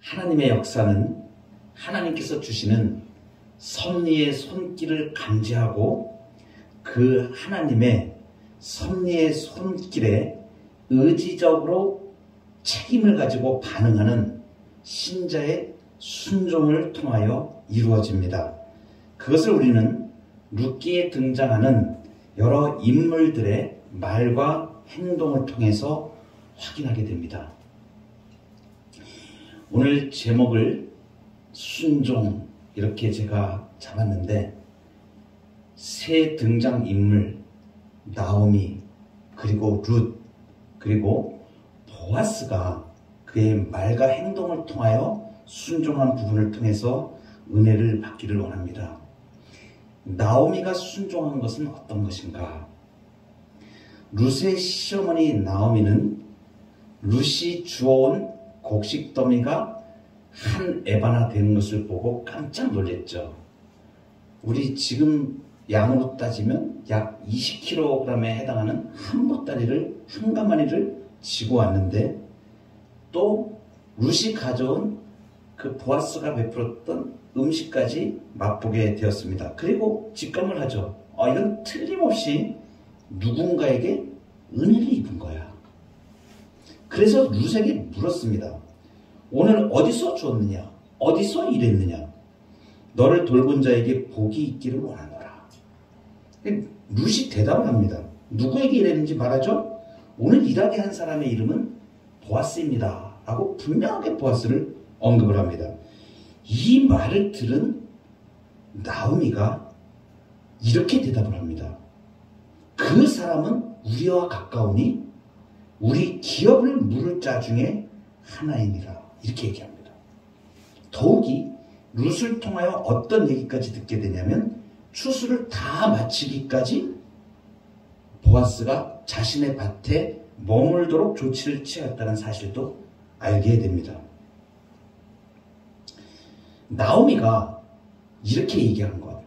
하나님의 역사는 하나님께서 주시는 섭리의 손길을 감지하고 그 하나님의 섭리의 손길에 의지적으로 책임을 가지고 반응하는 신자의 순종을 통하여 이루어집니다. 그것을 우리는 룻기에 등장하는 여러 인물들의 말과 행동을 통해서 확인하게 됩니다. 오늘 제목을 순종 이렇게 제가 잡았는데 새 등장인물 나오미 그리고 룻 그리고 보아스가 그의 말과 행동을 통하여 순종한 부분을 통해서 은혜를 받기를 원합니다. 나오미가 순종한 것은 어떤 것인가? 룻의 시어머니 나오미는 룻이 주워온 곡식 더미가 한 에바나 되는 것을 보고 깜짝 놀랐죠. 우리 지금 양으로 따지면 약 20kg에 해당하는 한 보따리를 한 가마니를 지고 왔는데 또 룻이 가져온 그 보아스가 베풀었던 음식까지 맛보게 되었습니다. 그리고 직감을 하죠. 이건 틀림없이 누군가에게 은혜를 입은 거야. 그래서 룻에게 물었습니다. 오늘 어디서 주었느냐? 어디서 일했느냐? 너를 돌본 자에게 복이 있기를 원하노라. 룻이 대답을 합니다. 누구에게 일했는지 말하죠? 오늘 일하게 한 사람의 이름은 보아스입니다. 라고 분명하게 보아스를 언급을 합니다. 이 말을 들은 나오미가 이렇게 대답을 합니다. 그 사람은 우리와 가까우니 우리 기업을 물을 자 중에 하나이니라. 이렇게 얘기합니다. 더욱이 룻을 통하여 어떤 얘기까지 듣게 되냐면 추수를 다 마치기까지 보아스가 자신의 밭에 머물도록 조치를 취했다는 사실도 알게 됩니다. 나오미가 이렇게 얘기한 것.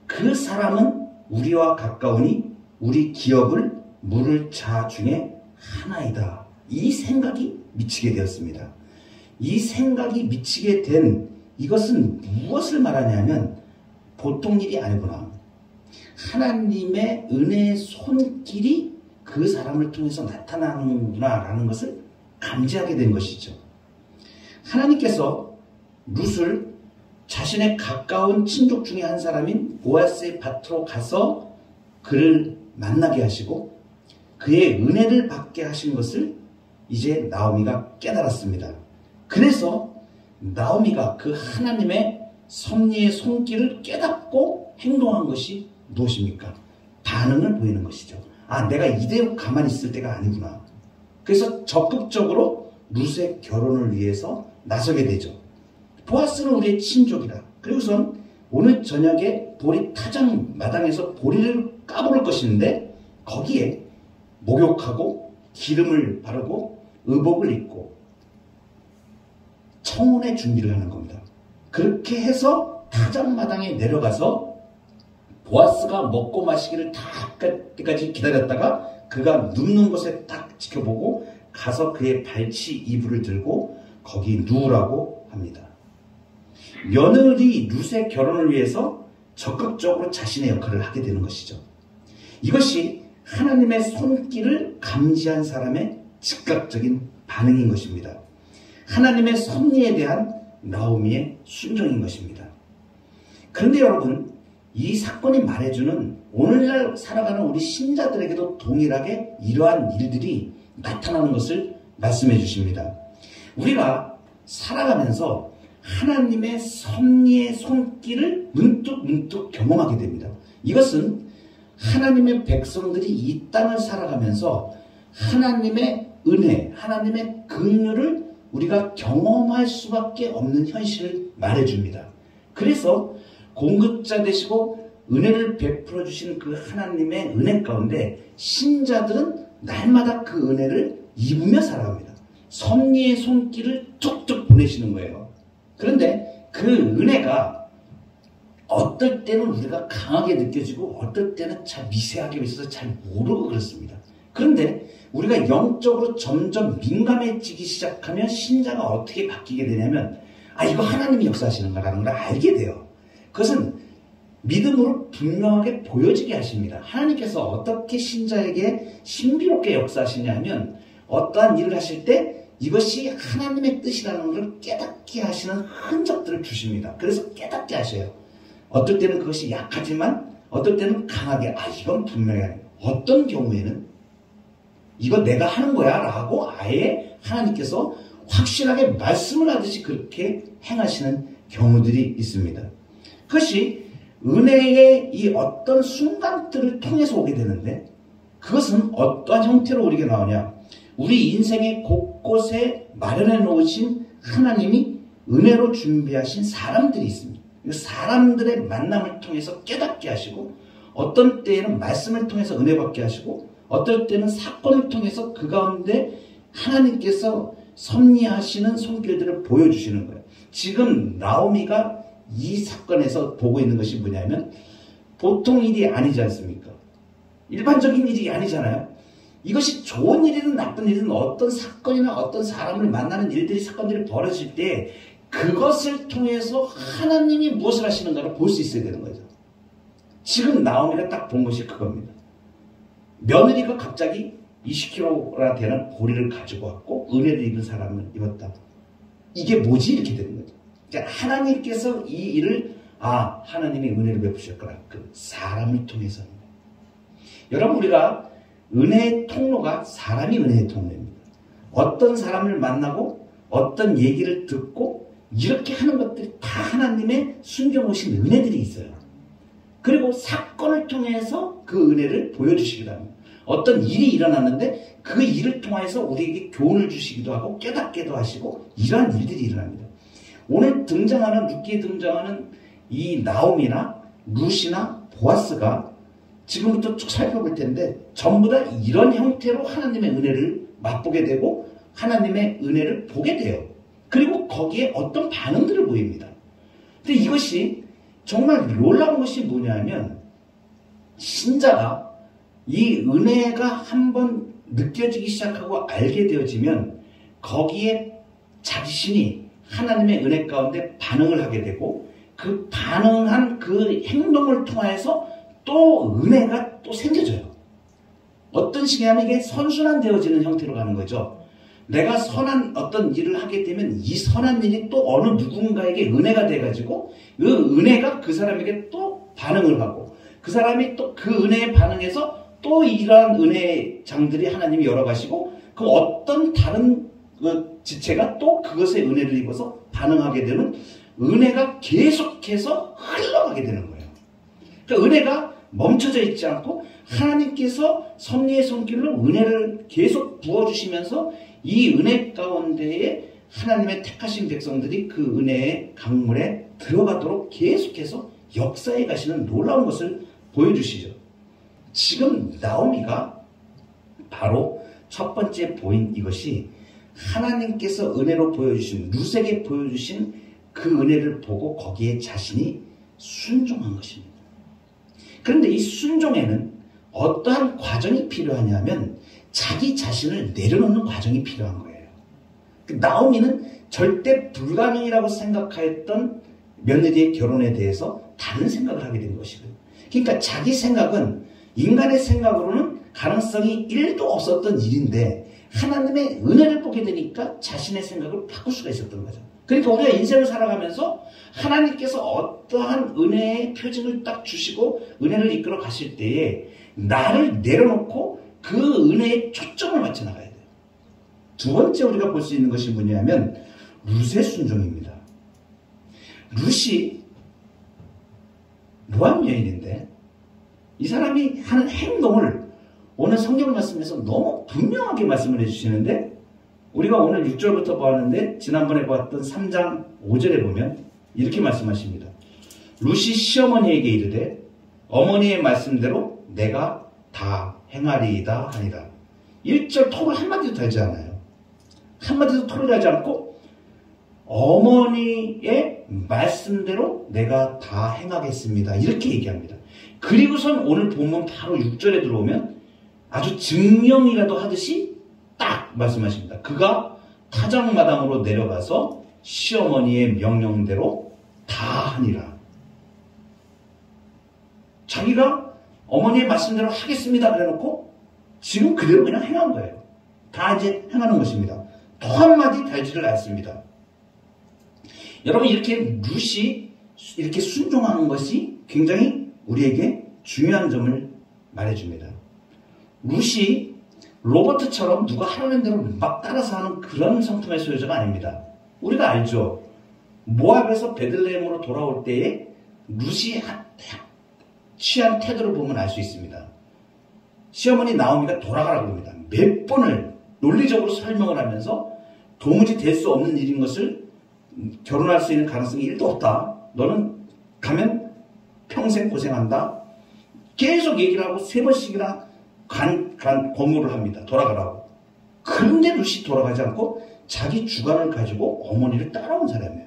그 사람은 우리와 가까우니 우리 기업을 물을 자 중에 하나이다. 이 생각이 미치게 되었습니다. 이 생각이 미치게 된 이것은 무엇을 말하냐면 보통 일이 아니구나. 하나님의 은혜의 손길이 그 사람을 통해서 나타나는구나 라는 것을 감지하게 된 것이죠. 하나님께서 룻을 자신의 가까운 친족 중에 한 사람인 보아스의 밭으로 가서 그를 만나게 하시고 그의 은혜를 받게 하신 것을 이제 나오미가 깨달았습니다. 그래서 나오미가 그 하나님의 섭리의 손길을 깨닫고 행동한 것이 무엇입니까? 반응을 보이는 것이죠. 내가 이대로 가만히 있을 때가 아니구나. 그래서 적극적으로 룻의 결혼을 위해서 나서게 되죠. 보아스는 우리의 친족이다. 그리고선 오늘 저녁에 보리 타작 마당에서 보리를 까부를 것인데 거기에 목욕하고 기름을 바르고 의복을 입고 청혼의 준비를 하는 겁니다. 그렇게 해서 타작 마당에 내려가서 보아스가 먹고 마시기를 다 할 때까지 기다렸다가 그가 눕는 곳에 딱 지켜보고 가서 그의 발치 이불을 들고 거기 누우라고 합니다. 며느리 룻의 결혼을 위해서 적극적으로 자신의 역할을 하게 되는 것이죠. 이것이 하나님의 손길을 감지한 사람의 즉각적인 반응인 것입니다. 하나님의 섭리에 대한 나오미의 순종인 것입니다. 그런데 여러분, 이 사건이 말해주는 오늘날 살아가는 우리 신자들에게도 동일하게 이러한 일들이 나타나는 것을 말씀해 주십니다. 우리가 살아가면서 하나님의 섭리의 손길을 문득 경험하게 됩니다. 이것은 하나님의 백성들이 이 땅을 살아가면서 하나님의 은혜, 하나님의 긍휼을 우리가 경험할 수밖에 없는 현실을 말해줍니다. 그래서 공급자 되시고 은혜를 베풀어 주신 그 하나님의 은혜 가운데 신자들은 날마다 그 은혜를 입으며 살아갑니다. 섭리의 손길을 툭툭 보내시는 거예요. 그런데 그 은혜가 어떨 때는 우리가 강하게 느껴지고 어떨 때는 잘 미세하게 있어서 잘 모르고 그렇습니다. 그런데 우리가 영적으로 점점 민감해지기 시작하면 신자가 어떻게 바뀌게 되냐면 이거 하나님이 역사하시는 거라는 걸 알게 돼요. 그것은 믿음으로 분명하게 보여지게 하십니다. 하나님께서 어떻게 신자에게 신비롭게 역사하시냐 하면 어떠한 일을 하실 때 이것이 하나님의 뜻이라는 걸 깨닫게 하시는 흔적들을 주십니다. 그래서 깨닫게 하셔요. 어떨 때는 그것이 약하지만 어떨 때는 강하게 이건 분명히 어떤 경우에는 이거 내가 하는 거야 라고 아예 하나님께서 확실하게 말씀을 하듯이 그렇게 행하시는 경우들이 있습니다. 그것이 은혜의 이 어떤 순간들을 통해서 오게 되는데 그것은 어떠한 형태로 우리에게 나오냐? 우리 인생의 곳곳에 마련해 놓으신 하나님이 은혜로 준비하신 사람들이 있습니다. 사람들의 만남을 통해서 깨닫게 하시고 어떤 때에는 말씀을 통해서 은혜 받게 하시고 어떨 때는 사건을 통해서 그 가운데 하나님께서 섭리하시는 손길들을 보여주시는 거예요. 지금 나오미가 이 사건에서 보고 있는 것이 뭐냐면 보통 일이 아니지 않습니까? 일반적인 일이 아니잖아요. 이것이 좋은 일이든 나쁜 일이든 어떤 사건이나 어떤 사람을 만나는 일들이 사건들이 벌어질 때 그것을 통해서 하나님이 무엇을 하시는가를 볼 수 있어야 되는 거죠. 지금 나오미가 딱 본 것이 그겁니다. 며느리가 갑자기 20kg나 되는 보리를 가지고 왔고 은혜를 입은 사람을 입었다. 이게 뭐지? 이렇게 되는 거죠. 그러니까 하나님께서 이 일을 하나님이 은혜를 베푸셨구나. 그 사람을 통해서입니다. 여러분 우리가 은혜의 통로가 사람이 은혜의 통로입니다. 어떤 사람을 만나고 어떤 얘기를 듣고 이렇게 하는 것들이 다 하나님의 숨겨놓으신 은혜들이 있어요. 그리고 사건을 통해서 그 은혜를 보여주시기도 합니다. 어떤 일이 일어났는데 그 일을 통해서 우리에게 교훈을 주시기도 하고 깨닫게도 하시고 이러한 일들이 일어납니다. 오늘 루키에 등장하는 이 나오미나 룻이나 보아스가 지금부터 쭉 살펴볼 텐데 전부 다 이런 형태로 하나님의 은혜를 맛보게 되고 하나님의 은혜를 보게 돼요. 그리고 거기에 어떤 반응들을 보입니다. 근데 이것이 정말 놀라운 것이 뭐냐면 신자가 이 은혜가 한번 느껴지기 시작하고 알게 되어지면 거기에 자신이 하나님의 은혜 가운데 반응을 하게 되고 그 반응한 그 행동을 통해서 또 은혜가 또 생겨져요. 어떤 식이냐면 이게 선순환되어지는 형태로 가는 거죠. 내가 선한 어떤 일을 하게 되면 이 선한 일이 또 어느 누군가에게 은혜가 돼가지고 그 은혜가 그 사람에게 또 반응을 하고 그 사람이 또 그 은혜에 반응해서 또 이러한 은혜의 장들이 하나님이 열어가시고 그 어떤 다른 그 지체가 또 그것의 은혜를 입어서 반응하게 되는 은혜가 계속해서 흘러가게 되는 거예요. 그러니까 은혜가 멈춰져 있지 않고 하나님께서 섭리의 손길로 은혜를 계속 부어주시면서 이 은혜 가운데에 하나님의 택하신 백성들이 그 은혜의 강물에 들어가도록 계속해서 역사해 가시는 놀라운 것을 보여주시죠. 지금 나오미가 바로 첫 번째 보인 이것이 하나님께서 은혜로 보여주신 룻에게 보여주신 그 은혜를 보고 거기에 자신이 순종한 것입니다. 그런데 이 순종에는 어떠한 과정이 필요하냐면 자기 자신을 내려놓는 과정이 필요한 거예요. 나오미는 절대 불가능이라고 생각하였던 며느리의 결혼에 대해서 다른 생각을 하게 된 것이고요. 그러니까 자기 생각은 인간의 생각으로는 가능성이 1도 없었던 일인데 하나님의 은혜를 보게 되니까 자신의 생각을 바꿀 수가 있었던 거죠. 그러니까 우리가 인생을 살아가면서 하나님께서 어떠한 은혜의 표징을 딱 주시고 은혜를 이끌어 가실 때에 나를 내려놓고 그 은혜에 초점을 맞춰 나가야 돼요. 두 번째 우리가 볼 수 있는 것이 뭐냐면 룻의 순종입니다. 룻이 모압 여인인데 이 사람이 하는 행동을 오늘 성경 말씀에서 너무 분명하게 말씀을 해주시는데 우리가 오늘 6절부터 보았는데 지난번에 보았던 3장 5절에 보면 이렇게 말씀하십니다. 룻이 시어머니에게 이르되 어머니의 말씀대로 내가 다 행하리이다 하니라. 1절 톡을 한마디도 달지 않아요. 한마디도 톡을 하지 않고 어머니의 말씀대로 내가 다 행하겠습니다. 이렇게 얘기합니다. 그리고선 오늘 본문 바로 6절에 들어오면 아주 증명이라도 하듯이 딱 말씀하십니다. 그가 타작마당으로 내려가서 시어머니의 명령대로 다 하니라. 자기가 어머니의 말씀대로 하겠습니다 그래놓고 지금 그대로 그냥 행한 거예요. 다 이제 행하는 것입니다. 또 한마디 달지를 않습니다. 여러분, 이렇게 룻이 이렇게 순종하는 것이 굉장히 우리에게 중요한 점을 말해줍니다. 룻이 로버트처럼 누가 하라는 대로 막 따라서 하는 그런 성품의 소유자가 아닙니다. 우리가 알죠. 모압에서 베들레헴으로 돌아올 때에 룻이 취한 태도를 보면 알 수 있습니다. 시어머니 나오미가 돌아가라고 합니다. 몇 번을 논리적으로 설명을 하면서 도무지 될 수 없는 일인 것을, 결혼할 수 있는 가능성이 1도 없다. 너는 가면 평생 고생한다. 계속 얘기를 하고 3번씩이나 권고를 합니다. 돌아가라고. 그런데 룻이 돌아가지 않고 자기 주관을 가지고 어머니를 따라온 사람이에요.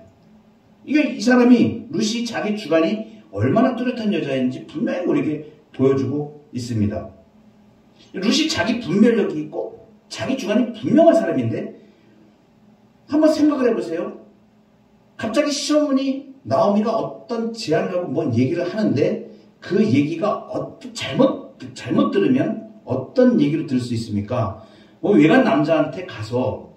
이 사람이, 룻이 자기 주관이 얼마나 뚜렷한 여자인지 분명히 우리에게 보여주고 있습니다. 룻이 자기 분별력이 있고 자기 주관이 분명한 사람인데, 한번 생각을 해보세요. 갑자기 시어머니 나오미가 어떤 제안을 하고 뭔 얘기를 하는데 그 얘기가 잘못 들으면 어떤 얘기로 들을 수 있습니까? 뭐 외간 남자한테 가서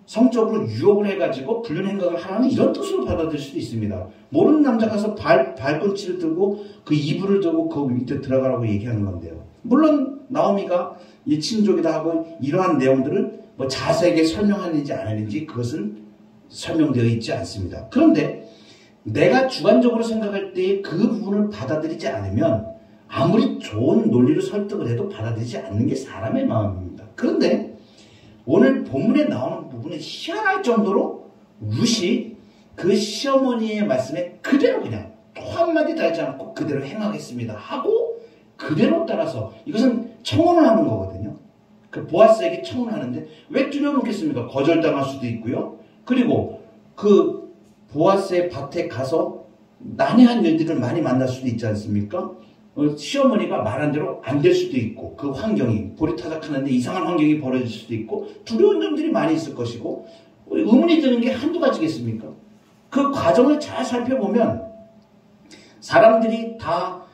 성적으로 유혹을 해가지고 불륜 행각을 하라는 이런 뜻으로 받아들일 수도 있습니다. 모르는 남자 가서 발꿈치를 들고 그 이불을 들고 그 밑에 들어가라고 얘기하는 건데요. 물론 나오미가 이 친족이다 하고 이러한 내용들을 뭐 자세하게 설명하는지 안 하는지 그것은 설명되어 있지 않습니다. 그런데 내가 주관적으로 생각할 때 그 부분을 받아들이지 않으면 아무리 좋은 논리로 설득을 해도 받아들이지 않는 게 사람의 마음입니다. 그런데 오늘 본문에 나오는 부분은 희한할 정도로 룻이 그 시어머니의 말씀에 그대로 그냥 또 한마디 달지 않고 그대로 행하겠습니다 하고 그대로 따라서, 이것은 청혼을 하는 거거든요. 그 보아스에게 청혼하는데 왜 두려움겠습니까? 거절당할 수도 있고요. 그리고 그 보아스의 밭에 가서 난해한 일들을 많이 만날 수도 있지 않습니까? 시어머니가 말한 대로 안 될 수도 있고, 그 환경이 보리타작하는데 이상한 환경이 벌어질 수도 있고, 두려운 점들이 많이 있을 것이고, 의문이 드는 게 한두 가지겠습니까? 그 과정을 잘 살펴보면 사람들이 다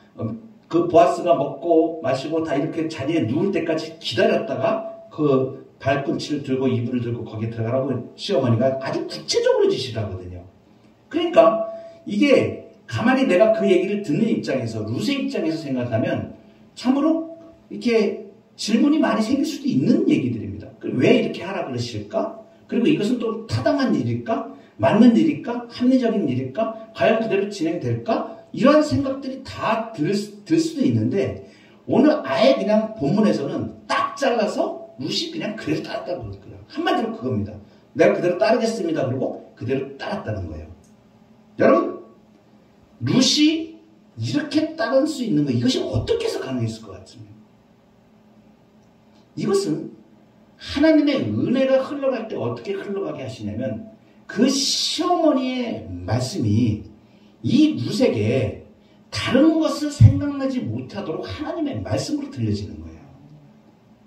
그 보아스가 먹고 마시고 다 이렇게 자리에 누울 때까지 기다렸다가 그 발꿈치를 들고 이불을 들고 거기에 들어가라고 시어머니가 아주 구체적으로 지시를 하거든요. 그러니까 이게 가만히 내가 그 얘기를 듣는 입장에서, 룻의 입장에서 생각하면 참으로 이렇게 질문이 많이 생길 수도 있는 얘기들입니다. 왜 이렇게 하라 그러실까? 그리고 이것은 또 타당한 일일까? 맞는 일일까? 합리적인 일일까? 과연 그대로 진행될까? 이러한 생각들이 다 들 수도 있는데, 오늘 아예 그냥 본문에서는 딱 잘라서 룻이 그냥 그대로 따랐다고 그러거든요. 한마디로 그겁니다. 내가 그대로 따르겠습니다. 그리고 그대로 따랐다는 거예요. 여러분, 룻이 이렇게 따를 수 있는 거, 이것이 어떻게 해서 가능했을 것 같습니다. 이것은 하나님의 은혜가 흘러갈 때 어떻게 흘러가게 하시냐면, 그 시어머니의 말씀이 이 룻에게 다른 것을 생각나지 못하도록 하나님의 말씀으로 들려지는 거예요.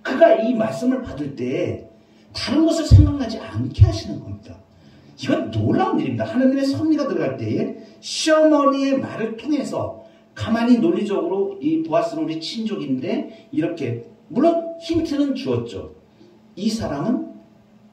그가 이 말씀을 받을 때 다른 것을 생각나지 않게 하시는 겁니다. 이건 놀라운 일입니다. 하나님의 섭리가 들어갈 때에 시어머니의 말을 통해서 가만히 논리적으로, 이 보아스는 우리 친족인데 이렇게, 물론 힌트는 주었죠. 이 사람은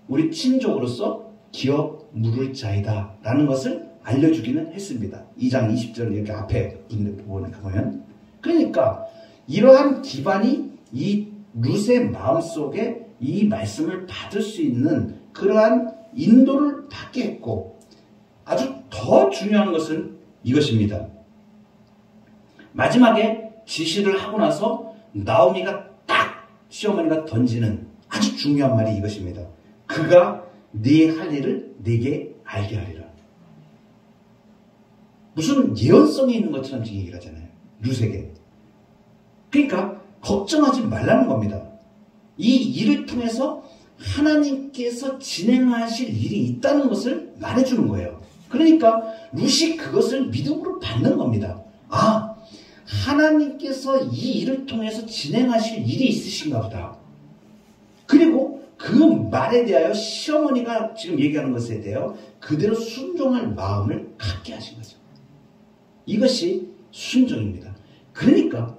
우리 친족으로서 기업 물을 자이다 라는 것을 알려주기는 했습니다. 2장 20절 이렇게 앞에 부분에 가보면. 그러니까 이러한 기반이 이 룻의 마음속에 이 말씀을 받을 수 있는 그러한 인도를 받게 했고, 아주 더 중요한 것은 이것입니다. 마지막에 지시를 하고 나서 나오미가 딱 시어머니가 던지는 아주 중요한 말이 이것입니다. 그가 네 할 일을 네게 알게 하리라. 무슨 예언성이 있는 것처럼 지금 얘기를 하잖아요. 룻에게. 그러니까 걱정하지 말라는 겁니다. 이 일을 통해서 하나님께서 진행하실 일이 있다는 것을 말해주는 거예요. 그러니까 룻이 그것을 믿음으로 받는 겁니다. 아, 하나님께서 이 일을 통해서 진행하실 일이 있으신가 보다. 그리고 그 말에 대하여 시어머니가 지금 얘기하는 것에 대하여 그대로 순종할 마음을 갖게 하신 거죠. 이것이 순종입니다. 그러니까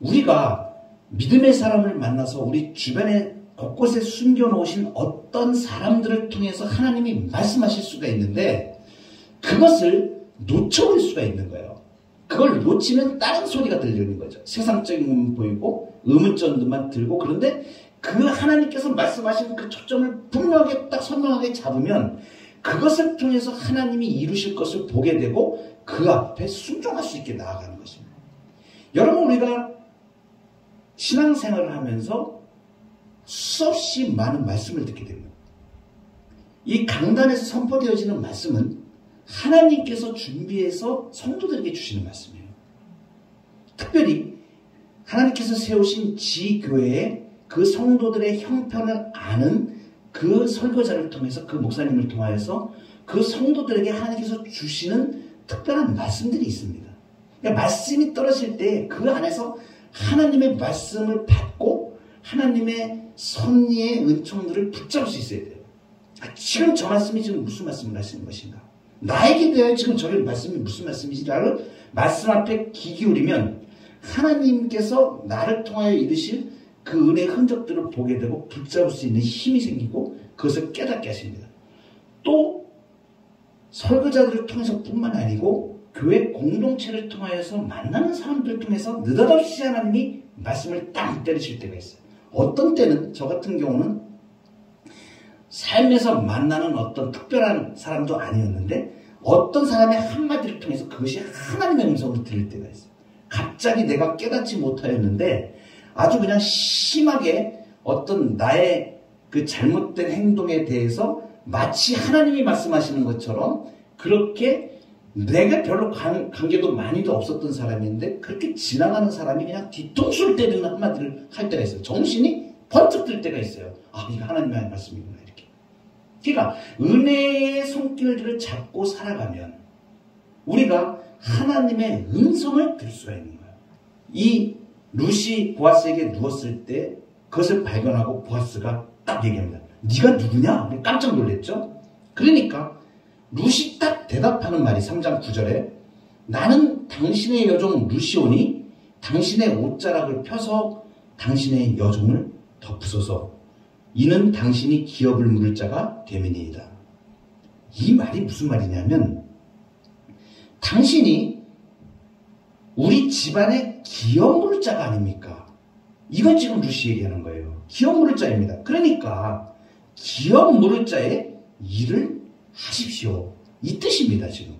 우리가 믿음의 사람을 만나서 우리 주변에 곳곳에 숨겨놓으신 어떤 사람들을 통해서 하나님이 말씀하실 수가 있는데 그것을 놓쳐버릴 수가 있는 거예요. 그걸 놓치면 다른 소리가 들리는 거죠. 세상적인 것만 보이고 의문점들만 들고 그런데 그 하나님께서 말씀하신 그 초점을 분명하게 딱 선명하게 잡으면 그것을 통해서 하나님이 이루실 것을 보게 되고 그 앞에 순종할 수 있게 나아가는 것입니다. 여러분 우리가 신앙생활을 하면서 수없이 많은 말씀을 듣게 됩니다. 이 강단에서 선포되어지는 말씀은 하나님께서 준비해서 성도들에게 주시는 말씀이에요. 특별히 하나님께서 세우신 지교회에 그 성도들의 형편을 아는 그 설교자를 통해서 그 목사님을 통하여서 그 성도들에게 하나님께서 주시는 특별한 말씀들이 있습니다. 그러니까 말씀이 떨어질 때 그 안에서 하나님의 말씀을 받고 하나님의 섭리의 은총들을 붙잡을 수 있어야 돼요. 지금 저 말씀이 지금 무슨 말씀을 하시는 것인가? 나에게 대하여 지금 저런 말씀이 무슨 말씀이지라를 말씀 앞에 귀 기울이면 하나님께서 나를 통하여 이루실 그 은혜의 흔적들을 보게 되고 붙잡을 수 있는 힘이 생기고 그것을 깨닫게 하십니다. 또 설교자들을 통해서 뿐만 아니고 교회 공동체를 통하여서 만나는 사람들을 통해서 느닷없이 하나님이 말씀을 땅 때리실 때가 있어요. 어떤 때는 저 같은 경우는 삶에서 만나는 어떤 특별한 사람도 아니었는데 어떤 사람의 한마디를 통해서 그것이 하나님의 음성으로 들릴 때가 있어요. 갑자기 내가 깨닫지 못하였는데 아주 그냥 심하게 어떤 나의 그 잘못된 행동에 대해서 마치 하나님이 말씀하시는 것처럼 그렇게 내가 별로 관계도 많이도 없었던 사람인데 그렇게 지나가는 사람이 그냥 뒤통수를 때리는 한마디를 할 때가 있어요. 정신이 번쩍 들 때가 있어요. 아, 이거 하나님의 말씀이구나 이렇게. 그러니까 은혜의 손길들을 잡고 살아가면 우리가 하나님의 음성을 들을 수가 있는 거예요. 이 룻이 보아스에게 누웠을 때 그것을 발견하고 보아스가 딱 얘기합니다. 네가 누구냐? 깜짝 놀랐죠? 그러니까 룻이 딱 대답하는 말이 3장 9절에 나는 당신의 여종 룻이오니 당신의 옷자락을 펴서 당신의 여종을 덮으소서 이는 당신이 기업을 물을 자가 됨이니이다. 이 말이 무슨 말이냐면 당신이 우리 집안의 기업 물을 자가 아닙니까? 이건 지금 룻이 얘기하는 거예요. 기업 물을 자입니다. 그러니까 기업 물을 자의 일을 하십시오. 이 뜻입니다, 지금.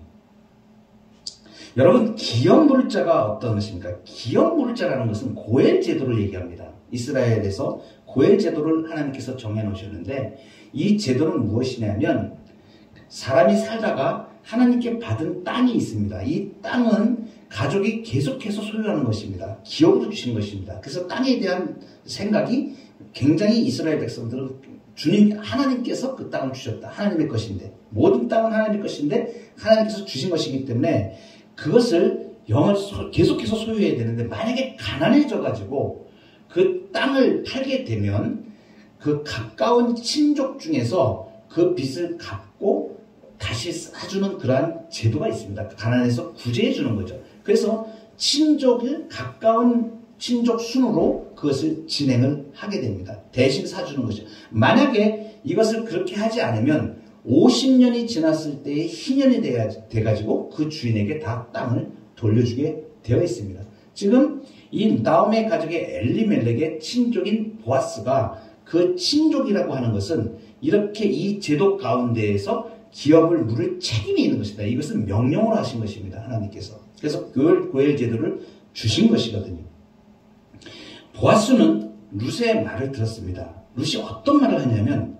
여러분, 기업 물을 자가 어떤 것입니까? 기업 물을 자라는 것은 고엘 제도를 얘기합니다. 이스라엘에서 고엘 제도를 하나님께서 정해 놓으셨는데 이 제도는 무엇이냐면 사람이 살다가 하나님께 받은 땅이 있습니다. 이 땅은 가족이 계속해서 소유하는 것입니다. 기업으로 주신 것입니다. 그래서 땅에 대한 생각이 굉장히 이스라엘 백성들은 주님, 하나님께서 그 땅을 주셨다. 하나님의 것인데. 모든 땅은 하나님의 것인데 하나님께서 주신 것이기 때문에 그것을 계속해서 소유해야 되는데 만약에 가난해져가지고 그 땅을 팔게 되면 그 가까운 친족 중에서 그 빚을 갚고 다시 사주는 그러한 제도가 있습니다. 가난해서 구제해 주는 거죠. 그래서 친족을 가까운 친족 순으로 그것을 진행을 하게 됩니다. 대신 사주는 것이죠. 만약에 이것을 그렇게 하지 않으면 50년이 지났을 때에 희년이 돼가지고 그 주인에게 다 땅을 돌려주게 되어 있습니다. 지금 이 나오미의 가족의 엘리멜렉의 친족인 보아스가 그 친족이라고 하는 것은 이렇게 이 제도 가운데에서 기업을 물을 책임이 있는 것이다. 이것은 명령으로 하신 것입니다. 하나님께서. 그래서 고엘 제도를 주신 것이거든요. 보아스는 룻의 말을 들었습니다. 룻이 어떤 말을 하냐면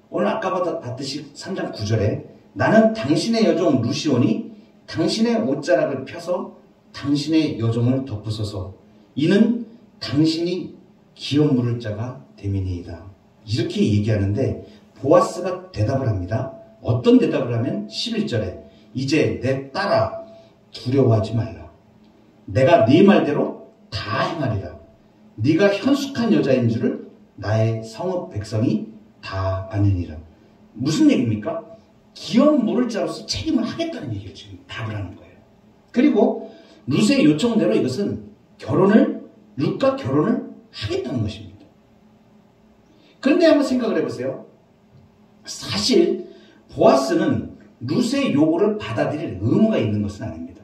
오늘 아까 봤듯이 3장 9절에 나는 당신의 여종 룻이오니 당신의 옷자락을 펴서 당신의 여종을 덮으소서 이는 당신이 기업 물을 자가 됨이니이다. 이렇게 얘기하는데 보아스가 대답을 합니다. 어떤 대답을 하면 11절에 이제 내 딸아 두려워하지 말라. 내가 네 말대로 다 행하리라. 네가 현숙한 여자인 줄을 나의 성읍 백성이 다 아느니라. 무슨 얘기입니까? 기업 물을 자로서 책임을 하겠다는 얘기를 지금 답을 하는 거예요. 그리고 룻의 요청대로 이것은 룻과 결혼을 하겠다는 것입니다. 그런데 한번 생각을 해보세요. 사실 보아스는 룻의 요구를 받아들일 의무가 있는 것은 아닙니다.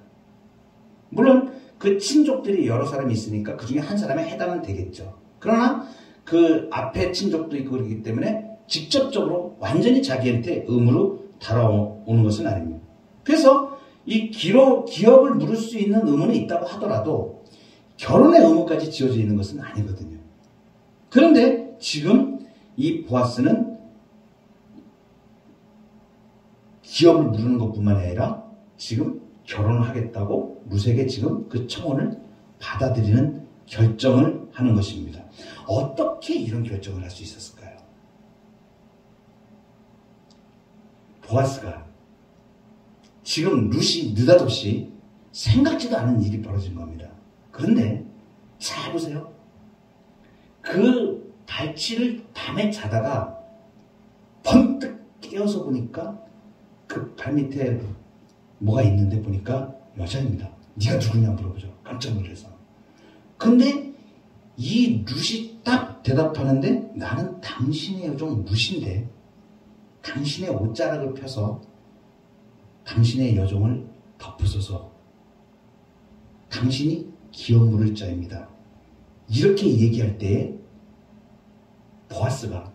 물론 그 친족들이 여러 사람이 있으니까 그 중에 한 사람에 해당은 되겠죠. 그러나 그 앞에 친족도 있고 그렇기 때문에 직접적으로 완전히 자기한테 의무로 달아오는 것은 아닙니다. 그래서 이 기업을 물을 수 있는 의무는 있다고 하더라도 결혼의 의무까지 지어져 있는 것은 아니거든요. 그런데 지금 이 보아스는 기업을 물는 것뿐만 아니라 지금 결혼을 하겠다고 룻에게 지금 그 청혼을 받아들이는 결정을 하는 것입니다. 어떻게 이런 결정을 할 수 있었을까요? 보아스가 지금 룻이 느닷없이 생각지도 않은 일이 벌어진 겁니다. 그런데 잘 보세요. 그 발치를 밤에 자다가 번뜩 깨어서 보니까 그 발밑에 뭐가 있는데 보니까 여자입니다. 네가 누구냐 물어보죠. 깜짝 놀라서. 근데 이 룻이 딱 대답하는데 나는 당신의 여종 룻인데 당신의 옷자락을 펴서 당신의 여종을 덮으소서. 당신이 기업 물을 자입니다. 이렇게 얘기할 때에 보아스가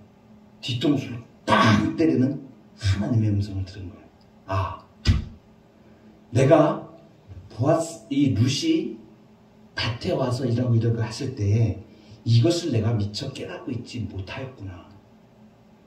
뒤통수를 빵 때리는 하나님의 음성을 들은 거예요. 아, 내가 이 룻이 밭에 와서 이러고 했을 때에 이것을 내가 미처 깨닫고 있지 못하였구나.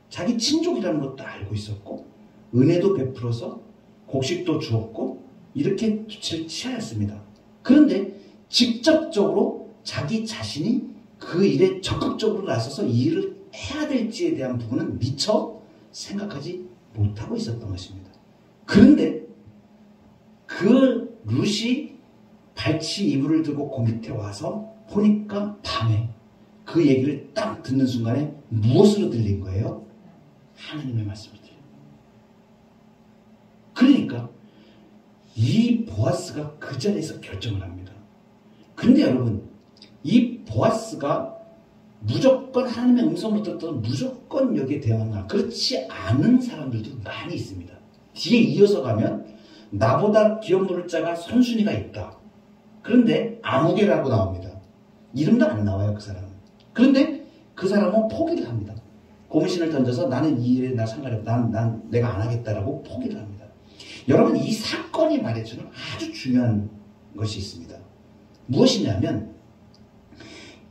자기 친족이라는 것도 알고 있었고 은혜도 베풀어서 곡식도 주었고 이렇게 조치를 취하였습니다. 그런데 직접적으로 자기 자신이 그 일에 적극적으로 나서서 이 일을 해야 될지에 대한 부분은 미처 생각하지 못하고 있었던 것입니다. 그런데 그 룻이 발치 이불을 들고 그 밑에 와서 보니까 밤에 그 얘기를 딱 듣는 순간에 무엇으로 들린 거예요? 하나님의 말씀을 들려요. 그러니까 이 보아스가 그 자리에서 결정을 합니다. 그런데 여러분, 이 보아스가 무조건 하나님의 음성을 듣던 무조건 여기에 대응하나 그렇지 않은 사람들도 많이 있습니다. 뒤에 이어서 가면 나보다 기업 물을 자가 선순위가 있다. 그런데 아무개라고 나옵니다. 이름도 안 나와요, 그 사람은. 그런데 그 사람은 포기를 합니다. 고무신을 던져서 나는 이 일에 나 상관없다. 난 내가 안 하겠다라고 포기를 합니다. 여러분, 이 사건이 말해주는 아주 중요한 것이 있습니다. 무엇이냐면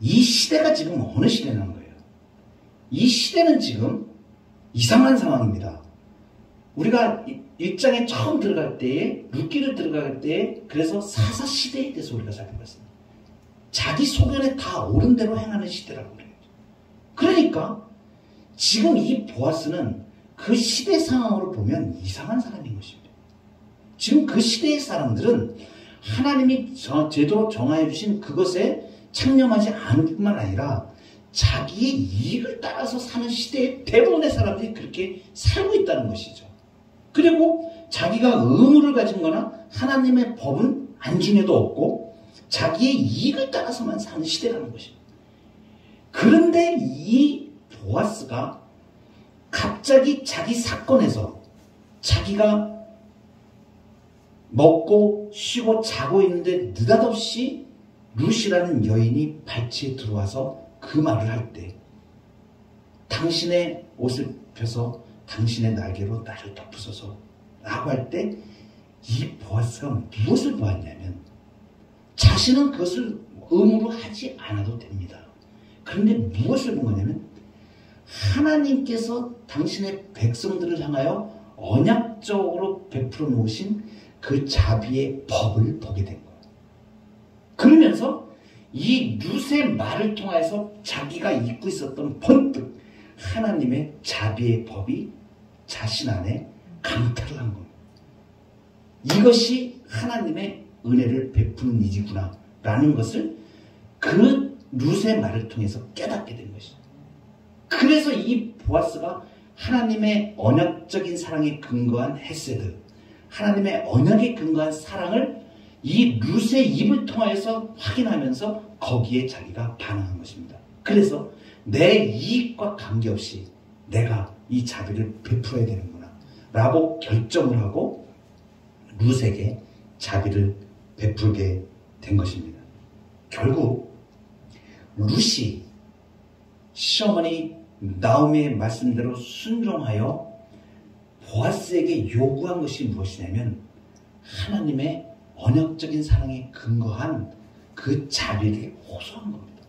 이 시대가 지금 어느 시대라는 거예요. 이 시대는 지금 이상한 상황입니다. 우리가 1장에 처음 들어갈 때에 룻기를 들어갈 때에 그래서 사사 시대에 대해서 우리가 살펴봤습니다. 자기 소견에 다 옳은 대로 행하는 시대라고 그래요. 그러니까 지금 이 보아스는 그 시대 상황으로 보면 이상한 사람인 것입니다. 지금 그 시대의 사람들은 하나님이 제대로 정하여 주신 그것에 창념하지 않을 뿐만 아니라 자기의 이익을 따라서 사는 시대의 대부분의 사람들이 그렇게 살고 있다는 것이죠. 그리고 자기가 의무를 가진 거나 하나님의 법은 안중에도 없고 자기의 이익을 따라서만 사는 시대라는 것입니다. 그런데 이 보아스가 갑자기 자기 사건에서 자기가 먹고 쉬고 자고 있는데 느닷없이 룻이라는 여인이 발치에 들어와서 그 말을 할 때 당신의 옷을 펴서 당신의 날개로 나를 덮으소서 라고 할 때 이 보아스가 무엇을 보았냐면 자신은 그것을 의무로 하지 않아도 됩니다. 그런데 무엇을 본 거냐면 하나님께서 당신의 백성들을 향하여 언약적으로 베풀어 놓으신 그 자비의 법을 보게 된 거예요. 그러면서 이 룻의 말을 통해서 자기가 잊고 있었던 번뜩 하나님의 자비의 법이 자신 안에 강탈을 한 겁니다. 이것이 하나님의 은혜를 베푸는 일이구나 라는 것을 그 룻의 말을 통해서 깨닫게 된 것이죠. 그래서 이 보아스가 하나님의 언약적인 사랑에 근거한 헤세드, 하나님의 언약에 근거한 사랑을 이 룻의 입을 통하여서 확인하면서 거기에 자기가 반응한 것입니다. 그래서 내 이익과 관계없이 내가 이 자비를 베풀어야 되는구나 라고 결정을 하고 룻에게 자비를 베풀게 된 것입니다. 결국 룻이 시어머니 나오미의 말씀대로 순종하여 보아스에게 요구한 것이 무엇이냐면 하나님의 언약적인 사랑에 근거한 그 자비를 호소한 겁니다.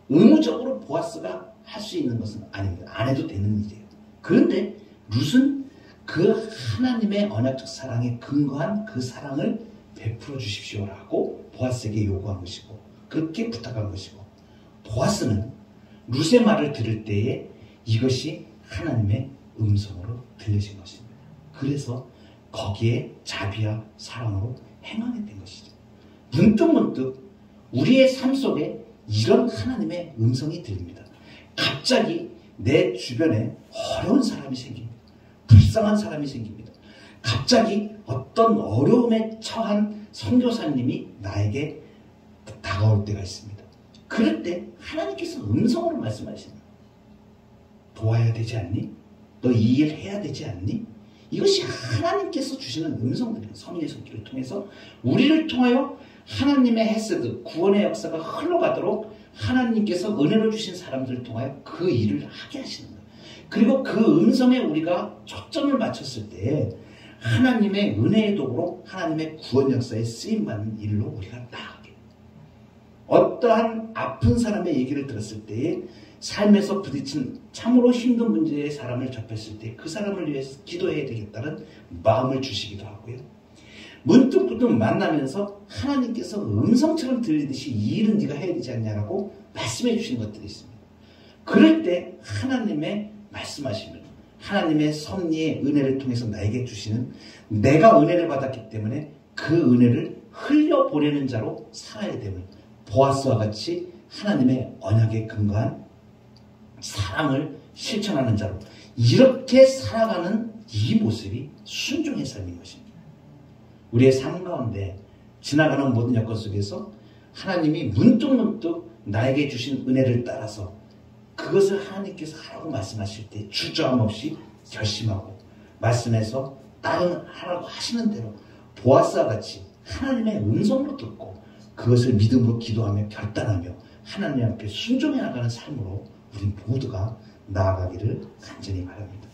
의무적으로 보아스가 할 수 있는 것은 아닙니다. 안 해도 되는 일이에요. 그런데 룻은 그 하나님의 언약적 사랑에 근거한 그 사랑을 베풀어 주십시오라고 보아스에게 요구한 것이고 그렇게 부탁한 것이고 보아스는 룻의 말을 들을 때에 이것이 하나님의 음성으로 들려진 것입니다. 그래서 거기에 자비와 사랑으로 행하게 된 것이죠. 문득문득 우리의 삶 속에 이런 하나님의 음성이 들립니다. 갑자기 내 주변에 어려운 사람이 생깁니다. 불쌍한 사람이 생깁니다. 갑자기 어떤 어려움에 처한 선교사님이 나에게 다가올 때가 있습니다. 그럴 때 하나님께서 음성으로 말씀하십니다. 도와야 되지 않니? 너 이 일 해야 되지 않니? 이것이 하나님께서 주시는 음성들이에요. 성령의 손길을 통해서 우리를 통하여 하나님의 헤세드, 구원의 역사가 흘러가도록 하나님께서 은혜를 주신 사람들을 통하여 그 일을 하게 하시는 거예요. 그리고 그 음성에 우리가 초점을 맞췄을 때 하나님의 은혜의 도구로 하나님의 구원 역사에 쓰임받는 일로 우리가 나아가게 돼요. 어떠한 아픈 사람의 얘기를 들었을 때에 삶에서 부딪힌 참으로 힘든 문제의 사람을 접했을 때 그 사람을 위해서 기도해야 되겠다는 마음을 주시기도 하고요. 문득문득 만나면서 하나님께서 음성처럼 들리듯이 이 일은 네가 해야 되지 않냐라고 말씀해 주시는 것들이 있습니다. 그럴 때 하나님의 말씀하시면 하나님의 섭리의 은혜를 통해서 나에게 주시는 내가 은혜를 받았기 때문에 그 은혜를 흘려보내는 자로 살아야 되는 보아스와 같이 하나님의 언약에 근거한 사랑을 실천하는 자로 이렇게 살아가는 이 모습이 순종의 삶인 것입니다. 우리의 삶 가운데 지나가는 모든 여건 속에서 하나님이 문득문득 나에게 주신 은혜를 따라서 그것을 하나님께서 하라고 말씀하실 때 주저함 없이 결심하고 말씀해서 다른 하라고 하시는 대로 보아스와 같이 하나님의 음성으로 듣고 그것을 믿음으로 기도하며 결단하며 하나님 앞에 순종해 나가는 삶으로 우리 모두가 나아가기를 간절히 바랍니다.